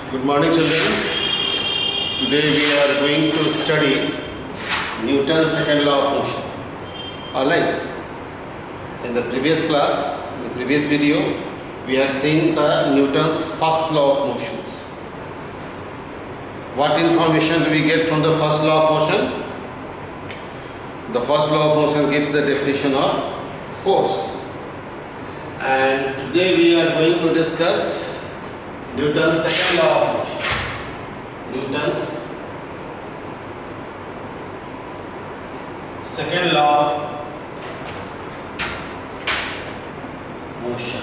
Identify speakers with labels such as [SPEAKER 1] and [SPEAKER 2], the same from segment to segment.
[SPEAKER 1] Good morning, children. Today we are going to study Newton's second law of motion. Alright. In the previous class, in the previous video, we had seen the Newton's first law of motions. What information do we get from the first law of motion? The first law of motion gives the definition of force. And today we are going to discuss Newton's second law of motion. Newton's second law of motion.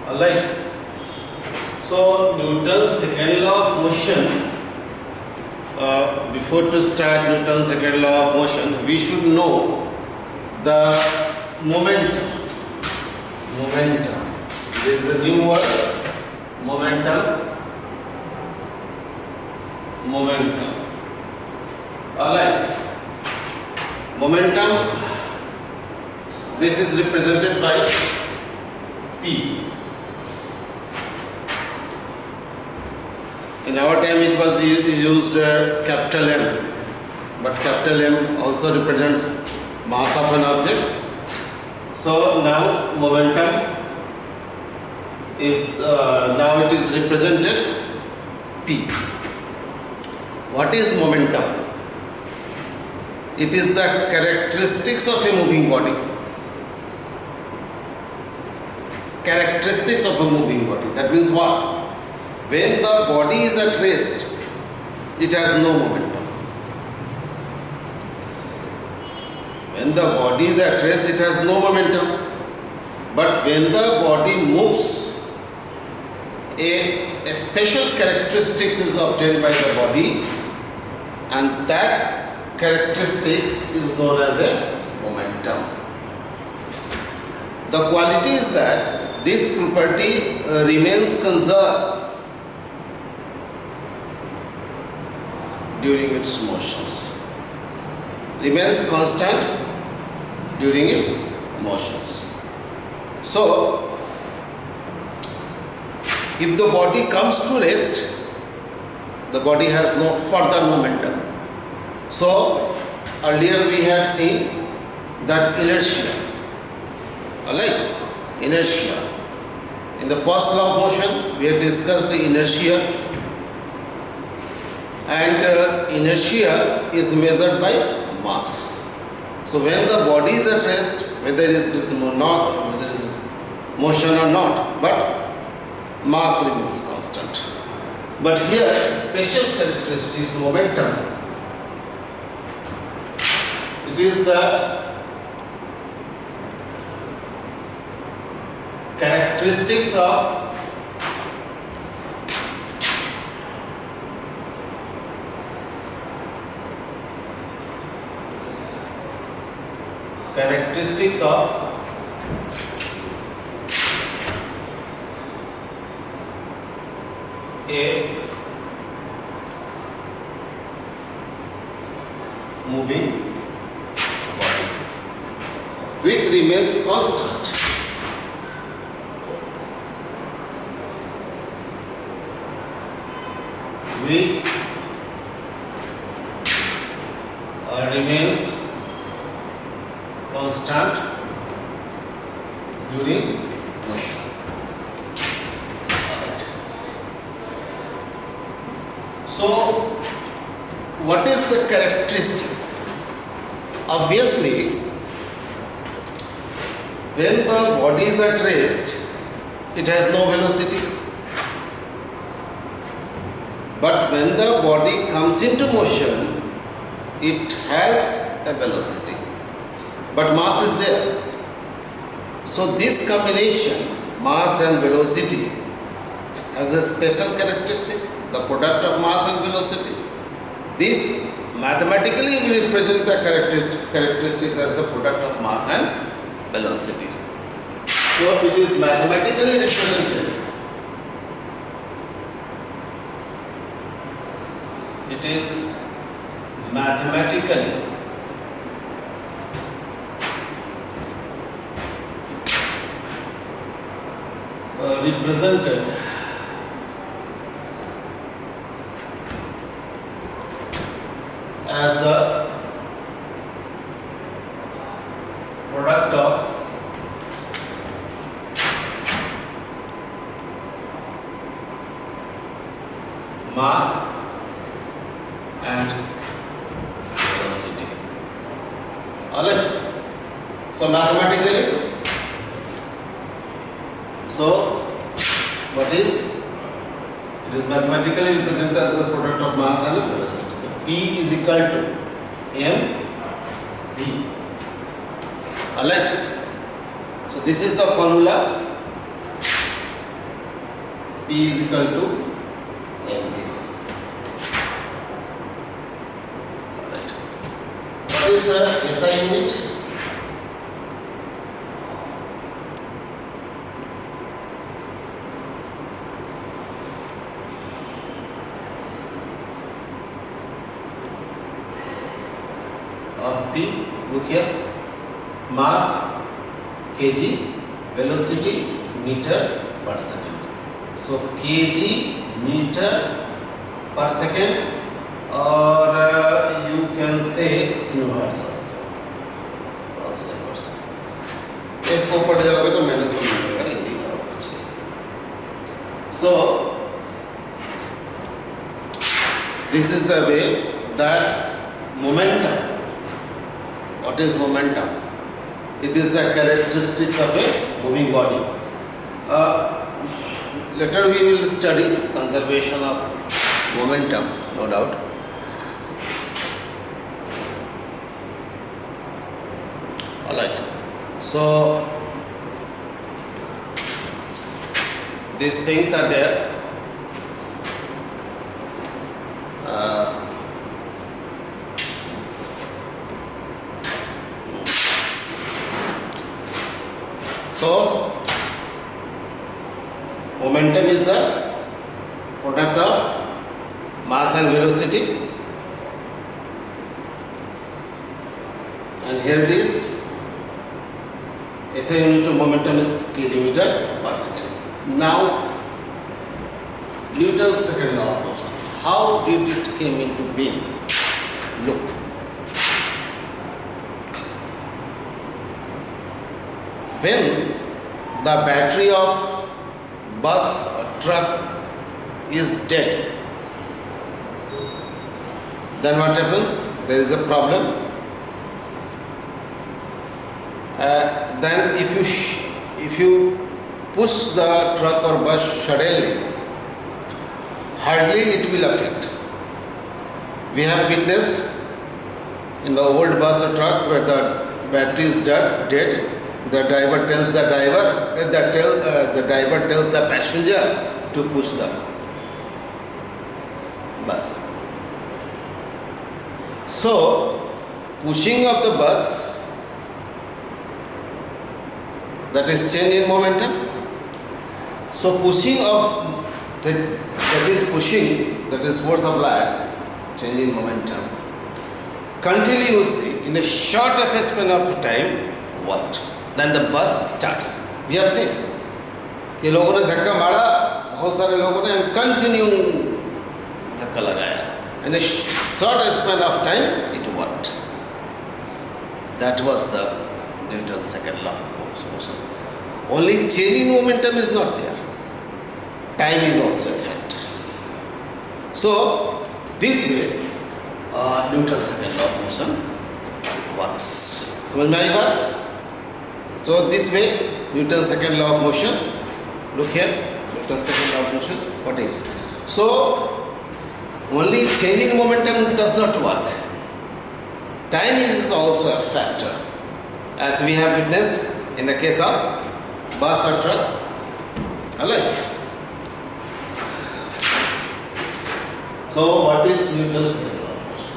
[SPEAKER 1] Alright. So Newton's second law of motion, before to start Newton's second law of motion, we should know the momentum. Momentum. This is a new word. Momentum. Alright. Momentum, this is represented by P. In our time it was used capital M, but capital M also represents mass of an object. So now momentum is now it is represented P. What is momentum? It is the characteristics of a moving body. Characteristics of a moving body. That means what? When the body is at rest, it has no momentum. When the body is at rest, it has no momentum. But when the body moves, a special characteristics is obtained by the body, and that characteristics is known as a momentum. The quality is that this property remains conserved during its motions, remains constant during its motions. So, if the body comes to rest, the body has no further momentum. So, earlier we had seen that inertia. Alright, inertia. In the first law of motion, we had discussed the inertia, and inertia is measured by mass. So, when the body is at rest, whether it is motion or not, but mass remains constant. But here, special characteristics, momentum, it is the characteristics of a moving body, which remains constant. Which remains constant during motion. Alright. So, what is the characteristics? Obviously, when the body is at rest, it has no velocity. But when the body comes into motion, it has a velocity. But mass is there. So this combination, mass and velocity, has a special characteristics, the product of mass and velocity. This mathematically we represent the characteristics as the product of mass and velocity. So it is mathematically represented. It is mathematically represented mass and velocity. Alright. So mathematically, what is? It is mathematically represented as the product of mass and velocity. The P is equal to mv. Alright. So this is the formula. P is equal to mv. Alright. What is the SI unit? P, look here, mass kg, velocity meter per second. So kg meter per second, or you can say inverse also inverse. इसको ऊपर ले जाओगे तो minus one मिलेगा, यही और कुछ नहीं. So this is the way that momentum. What is momentum? It is the characteristics of a moving body. Later we will study conservation of momentum, no doubt. Alright. So these things are there. So momentum is the product of mass and velocity, and here it is. SI unit of momentum is km per second. Now Newton's second law of motion. How did it came into being? Look. When the battery of bus or truck is dead, then what happens? There is a problem. Then if you push the truck or bus suddenly, hardly it will affect. We have witnessed in the old bus or truck where the battery is dead, the driver tells the driver tells the passenger to push the bus. So pushing of the bus, that is change in momentum. So pushing of that is force applied, change in momentum. Continuously in a short span of time, what? Then the bus starts. We have seen कि लोगों ने धक्का मारा, बहुत सारे लोगों ने continue धक्का लगाया. In a short span of time, it worked. That was the Newton's second law of motion. Only change in momentum is not there. Time is also a factor. So this way, Newton's second law of motion works. समझ में आई बात? So this way, Newton's second law of motion. Look here, Newton's second law of motion. What is? So only changing momentum does not work. Time is also a factor, as we have witnessed in the case of bus or truck. Alright. So what is Newton's second law of motion?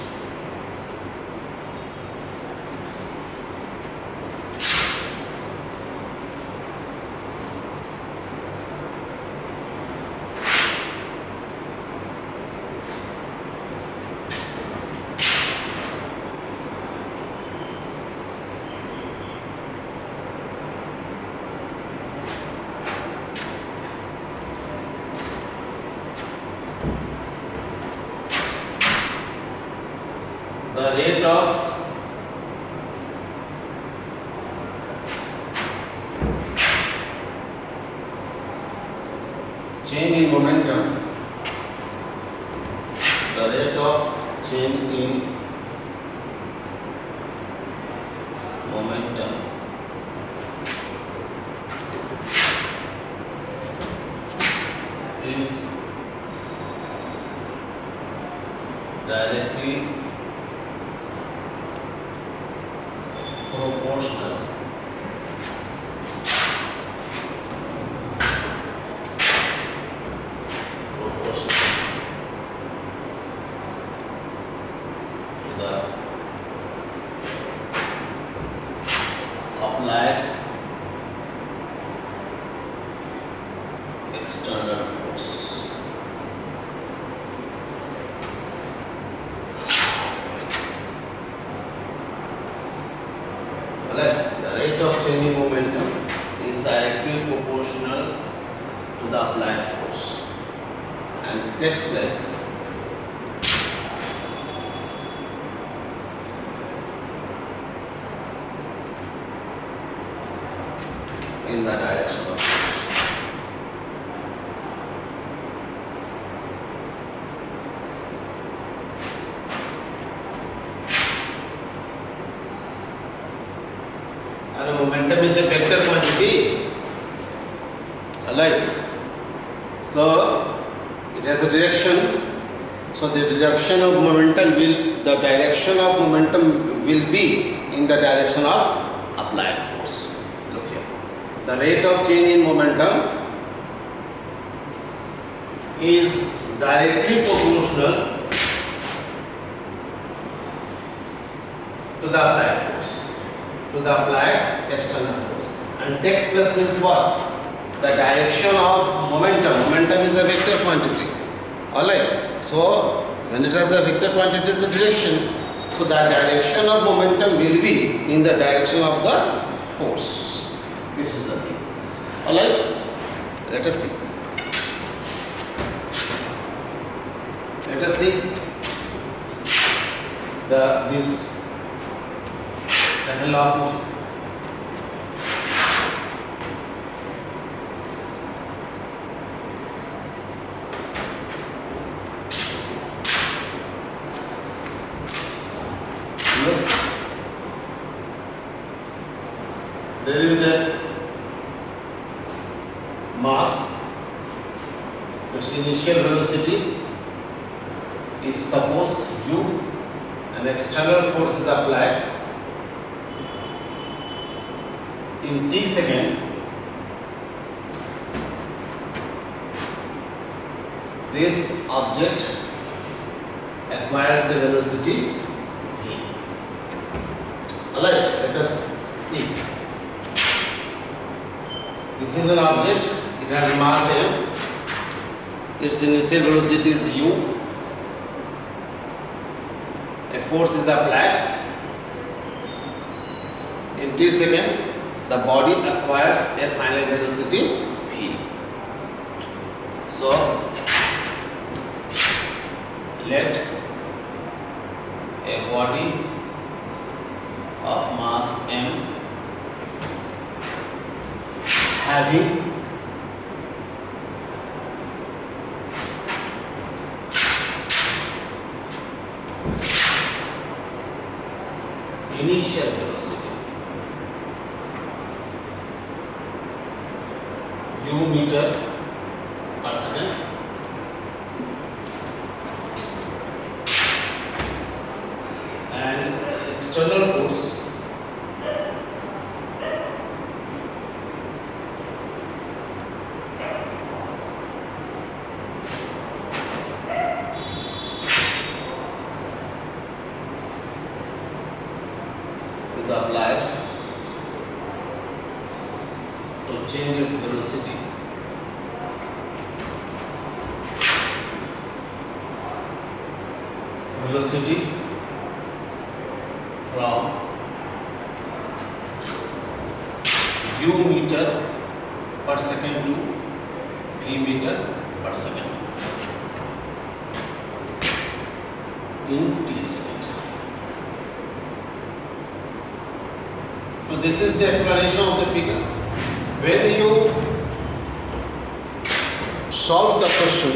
[SPEAKER 1] The rate of change in momentum of change in momentum is directly proportional to the applied external force. Alright, the rate of change in momentum is directly proportional to the applied force and takes place in the direction of force. And momentum is a vector quantity. Alright. So it has a direction. So the direction of momentum will be in the direction of applied force. Look here. The rate of change in momentum is directly proportional to the applied force, to the applied external force. And takes place means what? The direction of momentum. Momentum is a vector quantity. Alright. So when it has a vector quantity, it is a direction. So the direction of momentum will be in the direction of the force. This is the thing. Alright. Let us see. Let us see this second law of motion. There is a mass, its initial velocity is suppose u, an external force is applied in t second. This object acquires a velocity v. Alright, let us see. This is an object, it has mass m, its initial velocity is u, a force is applied, in t second the body acquires a final velocity v. So let a body of mass m having initial velocity u meter per second and external force is applied to change its velocity from u meter per second to v meter per second in t second. So this is the explanation of the figure. When you solve the question,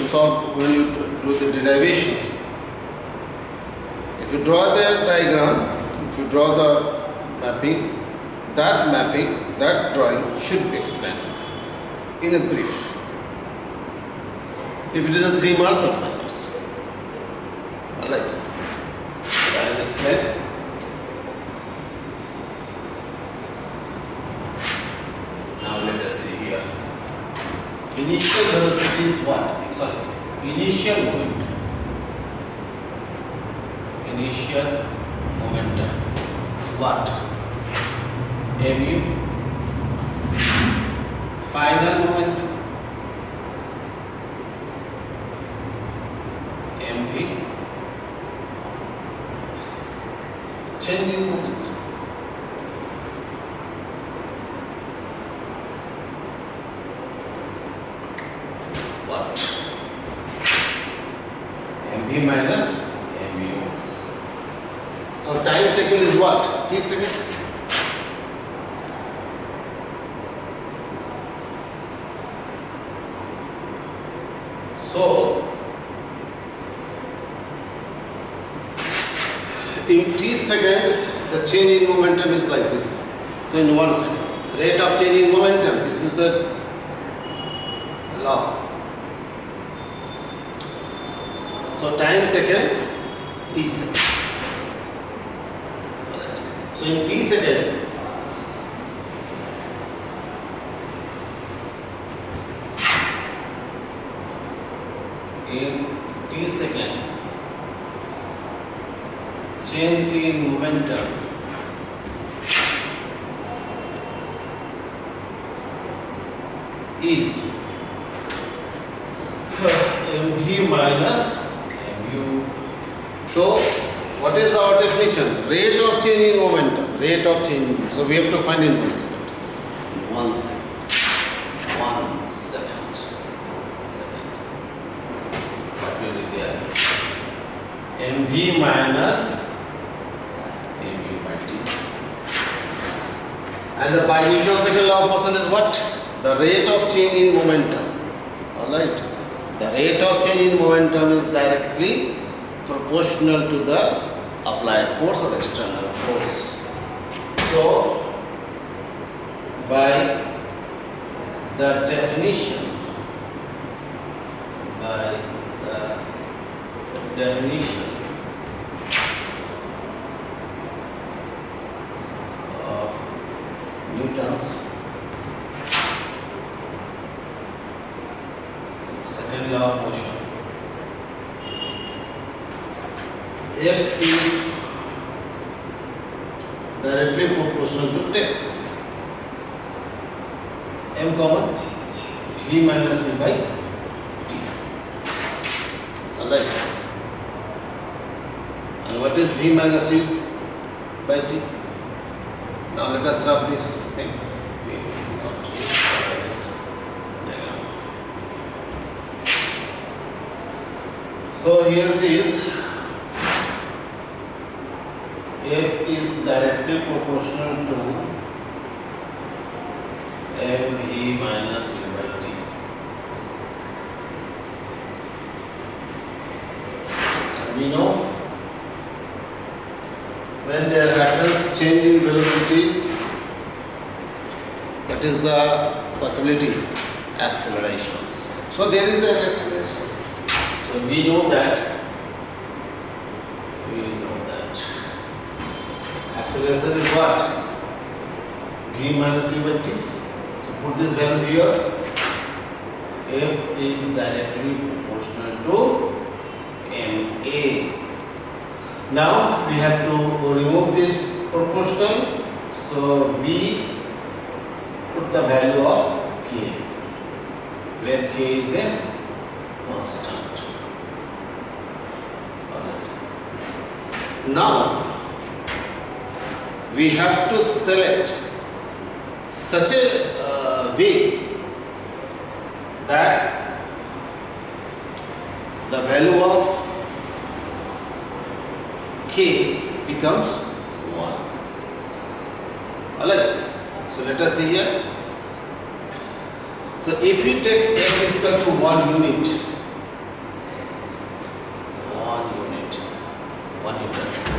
[SPEAKER 1] when you do the derivations, If you draw the diagram, if you draw the mapping, that drawing should be explained in a brief. If it is a 3 marks or 5 marks. Alright. I will explain. Now let us see here. Initial velocity is what? Sorry. Initial momentum. Initial momentum is what? mu. Final momentum mv. Changing momentum what? mv minus mu. So time taken is what? T second. So in t second, the change in momentum is like this. So in 1 second, rate of change in momentum, this is the law. So time taken t second. Alright. So in t second, change in momentum is mv minus mu. So what is our definition? Rate of change in momentum. Rate of change. So we have to find in 1 second. 1 second. 1 second. What will be there? mv minus mu by t. And the by Newton's second law of motion is what? The rate of change in momentum. Alright. The rate of change in momentum is directly proportional to the applied force or external force. So, by the definition of Newton's second law of motion, F is directly proportional to t. M common, V minus U by T. Alright. And what is V minus U by T? Now let us rub this thing. We will not use this diagram. So here it is. F is directly proportional to mv minus u by t. And we know when there happens change in velocity, what is the possibility? Accelerations. So there is an acceleration. So we know that. Acceleration is what? V minus u by t. So put this value here. F is directly proportional to ma. Now we have to remove this proportional. So we put the value of k, where k is a constant. Alright. Now we have to select such a way that the value of k becomes 1. Alright. So let us see here. So if we take f is equal to 1 unit, 1 unit,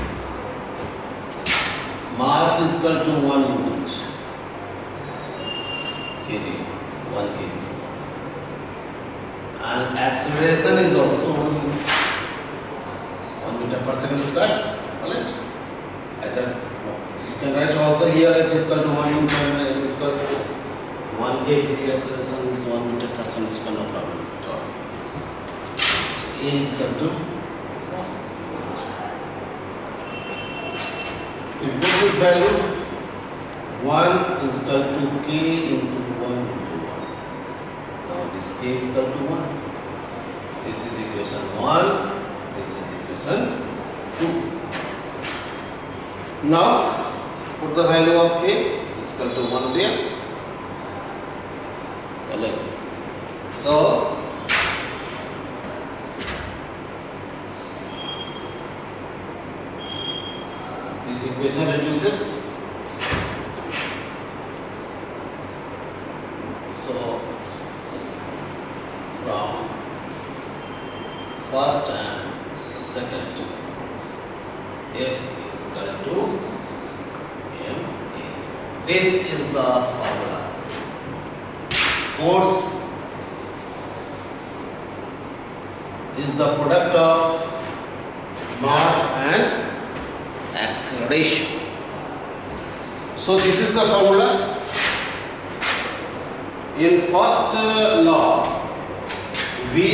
[SPEAKER 1] equal to 1 unit kg, 1 kg, and acceleration is also 1 unit, 1 meter per second square. Alright, either you can write also here F is equal to 1 unit and F is equal to 1 kg, acceleration is 1 meter per second square, no problem at all. A is equal to 1. If put this value, 1 is equal to k into 1 into 1. Now this k is equal to 1. This is equation 1. This is equation 2. Now put the value of k is equal to 1 there. So this equation reduces. So from first and second, F is equal to ma. This is the formula. Force is the product of mass and acceleration. So this is the formula. In first law, we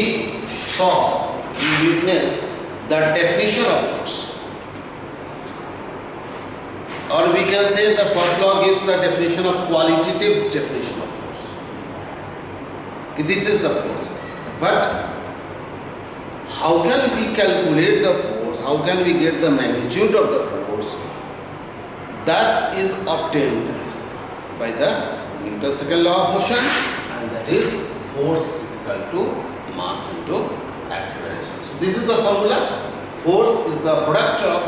[SPEAKER 1] witnessed the definition of force, or we can say the first law gives the definition of qualitative definition of force. This is the force. But how can we calculate the force? How can we get the magnitude of the force? That is obtained by the Newton's second law of motion, and that is force is equal to mass into acceleration. So this is the formula. Force is the product of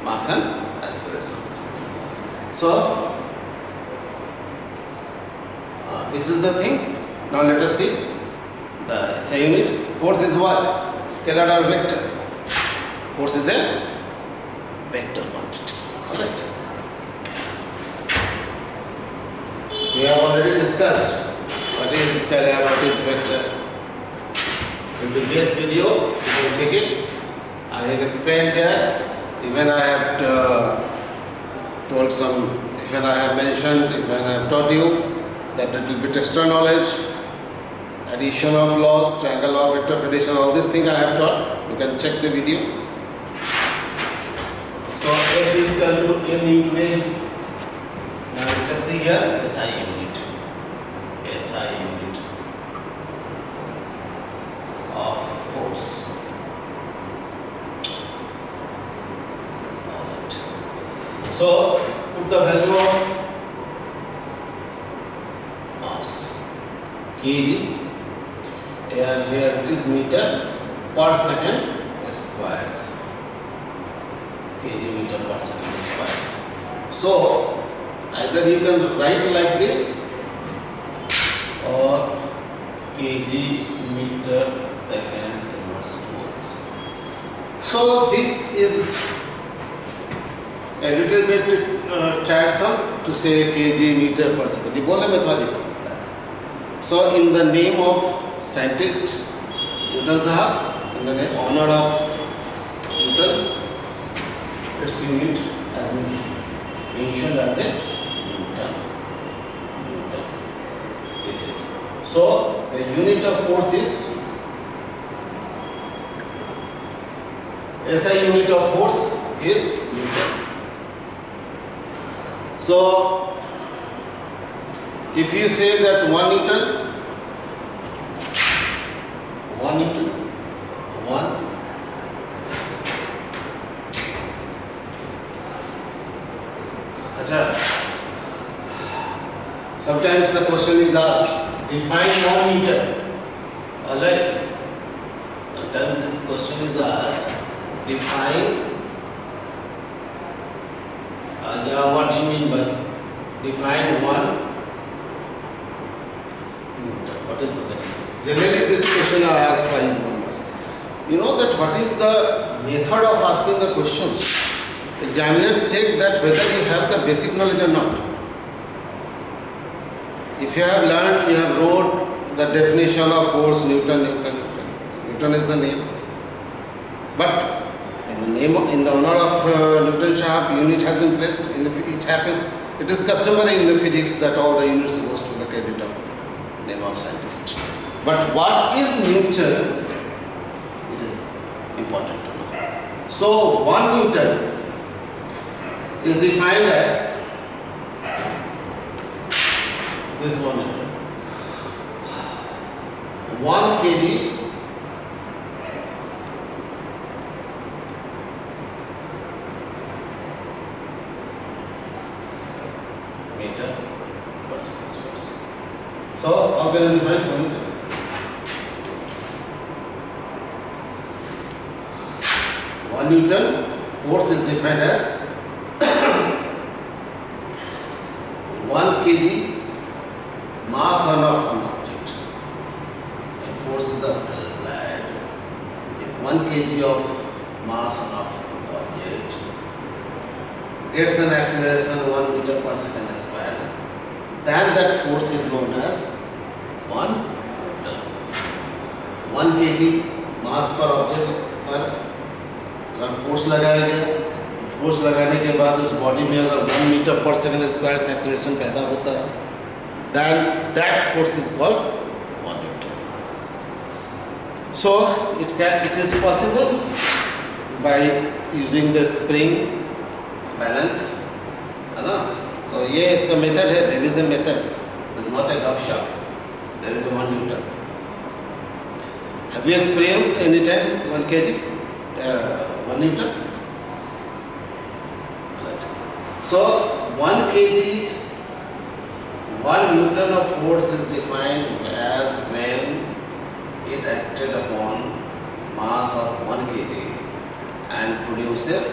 [SPEAKER 1] mass and acceleration. So this is the thing. Now let us see the SI unit. Force is what? Scalar or vector? Force is a vector quantity. Alright. We have already discussed what is scalar, what is vector. In the previous video, you can check it. I have explained there. Even I have told some, even I have mentioned, even I have taught you that little bit extra knowledge, addition of laws, triangle law, vector addition, all these things I have taught. You can check the video. So F is equal to M into A. Now let us see here SI unit. SI unit of force. Alright. So put the value of mass kg. Here it is meter per second squares. Kg meter per second squares. So either you can write like this or kg meter second inverse 2 also. So this is a little bit tiresome to say kg meter per second. ये बोलने में थोड़ा दिक्कत होता है. So in the name of scientist Newton Sahab, in the honor of Newton, its unit has been mentioned as a Newton. This is. So the unit of force is SI unit of force is Newton. So if you say that 1 Newton, 1 Newton, 1 sometimes the question is asked, define 1 meter. Alright. Sometimes this question is asked, define. What do you mean by define 1 Newton? What is the difference? Generally, this question are asked by members. You know that what is the method of asking the questions? examiner check that whether you have the basic knowledge or not. If you have learnt, you have wrote the definition of force, Newton is the name. But in the honor of Newton sharp, unit has been placed. It is customary in the physics that all the units goes to the credit of name of scientist. But what is Newton? It is important to know. So 1 Newton is defined as this 1 Newton. 1 kg meter per second squares. So how can I define 1 Newton? 1 Newton force is defined as 1 kg mass of an object, and force is applied if 1 kg of mass of an object gets an acceleration 1 meter per second square, then that force is known as 1 Newton. 1 kg mass per object पर अगर force लगाया गया, force लगाने के बाद उस body में अगर 1 मीटर पर सेकंड स्क्वायर से एक्सीलरेशन पैदा होता है, then that force is called 1 Newton. So it is possible by using the spring balance, है ना? So ये इसका मेथड है. There is a method. It is not a gupshup. There is a 1 Newton. Have you experienced any time 1 kg? 1 Newton. Right. So 1 kg, 1 Newton of force is defined as when it acted upon mass of 1 kg and produces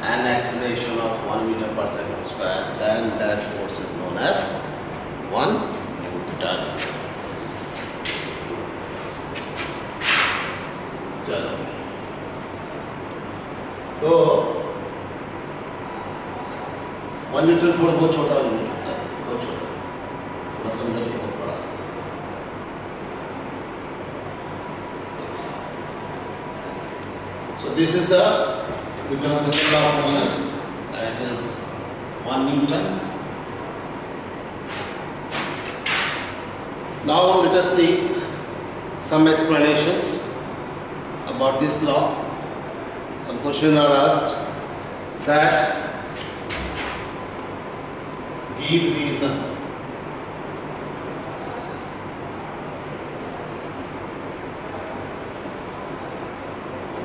[SPEAKER 1] an acceleration of 1 meter per second square, then that force is known as 1 Newton. चलो, तो 1 Newton force बहुत छोटा unit होता है, बहुत छोटा, मत समझो कि बहुत बड़ा. So this is the Newton's second law of motion. That is 1 Newton. Now let us see some explanations about this law. Some questions are asked that give reason.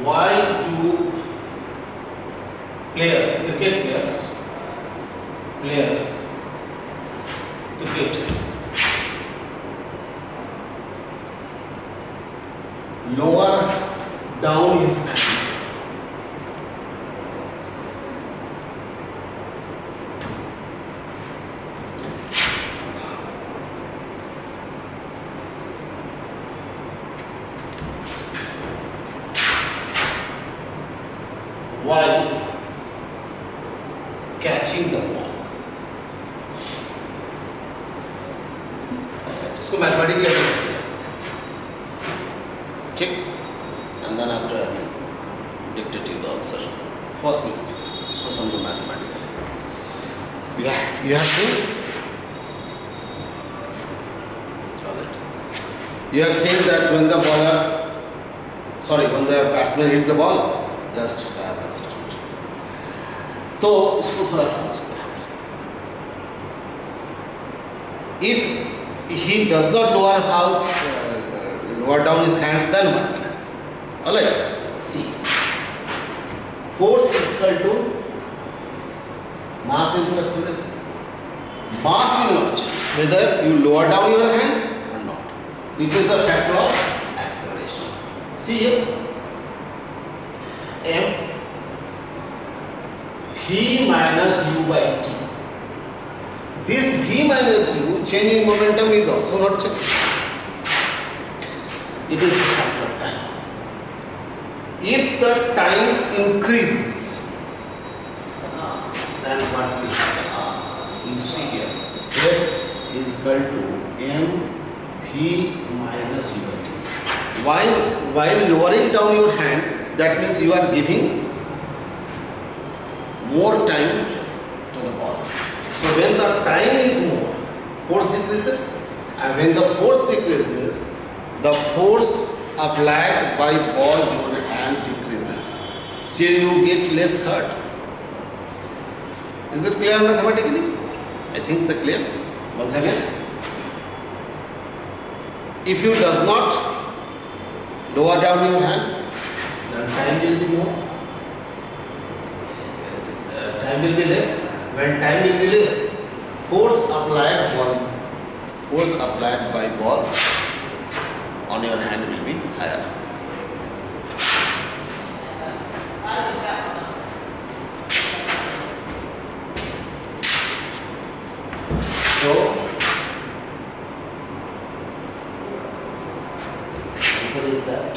[SPEAKER 1] Why do cricket players, cricket, lower down his hand? While catching the ball. इसको mathematically ऐसे ठीक, and then after I will dictate you the answer. Firstly, इसको समझो mathematically. You have seen. You have seen that when the batsman hit the ball, just tap and substitute. तो इसको थोड़ा समझते हैं. If he does not lower down his hands, then what will happen? Alright, see. Force is equal to mass into acceleration. Mass will not change whether you lower down your hand or not. It is the factor of acceleration. See here, m v minus u by t. This v minus u change in momentum is also not changed. It is the factor of time. If the time increases, then what will happen? You see here, F is equal to mv minus ut. While lowering down your hand, that means you are giving more time to the ball. So when the time is more, force decreases, and when the force decreases, the force applied by ball your hand decreases. So you get less hurt. Is it clear mathematically? I think the clear. Once again, if you does not lower down your hand, then time will be more. Time will be less. When time will be less, force applied by ball on your hand will be higher. So answer is that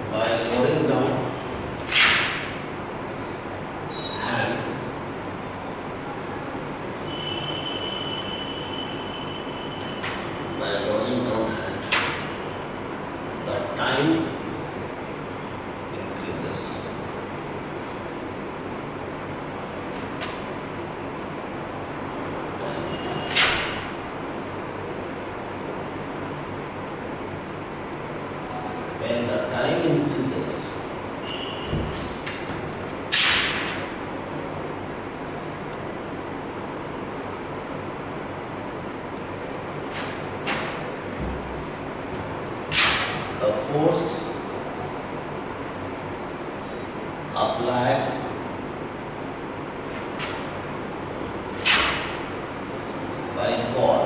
[SPEAKER 1] by lowering down hand, the time increases. When the time increases, the force applied by ball,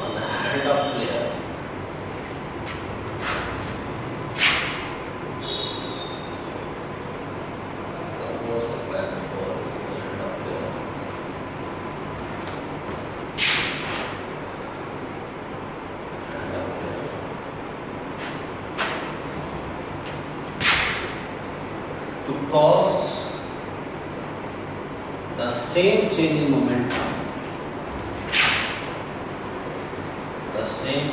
[SPEAKER 1] on the hand of player to cause the same change in momentum, the same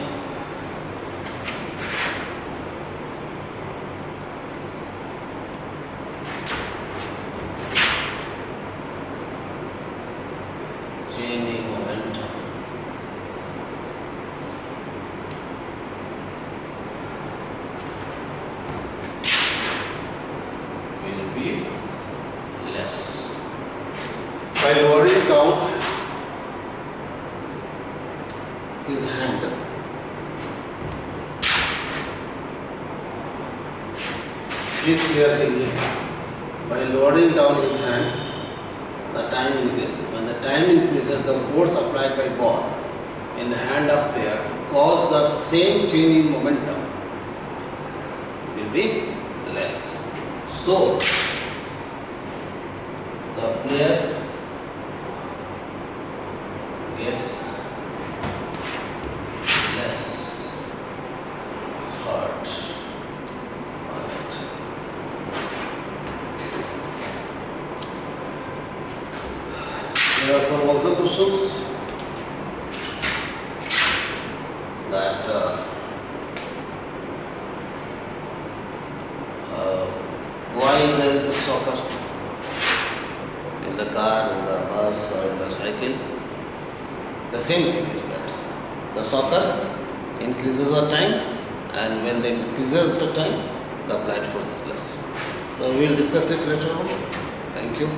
[SPEAKER 1] change in momentum will be less. By lowering down his hand, please clear के लिए, by lowering down his hand, the time increases. When the time increases, the force applied by ball in the hand of player to cause the same change in momentum will be less. So the player gets less hurt on it. There are some also questions that why there is a soccer in the car, in the bus or in the cycle. The same thing is that the soccer increases the time, and when they increases the time, the applied force is less. So we will discuss it later on. Thank you.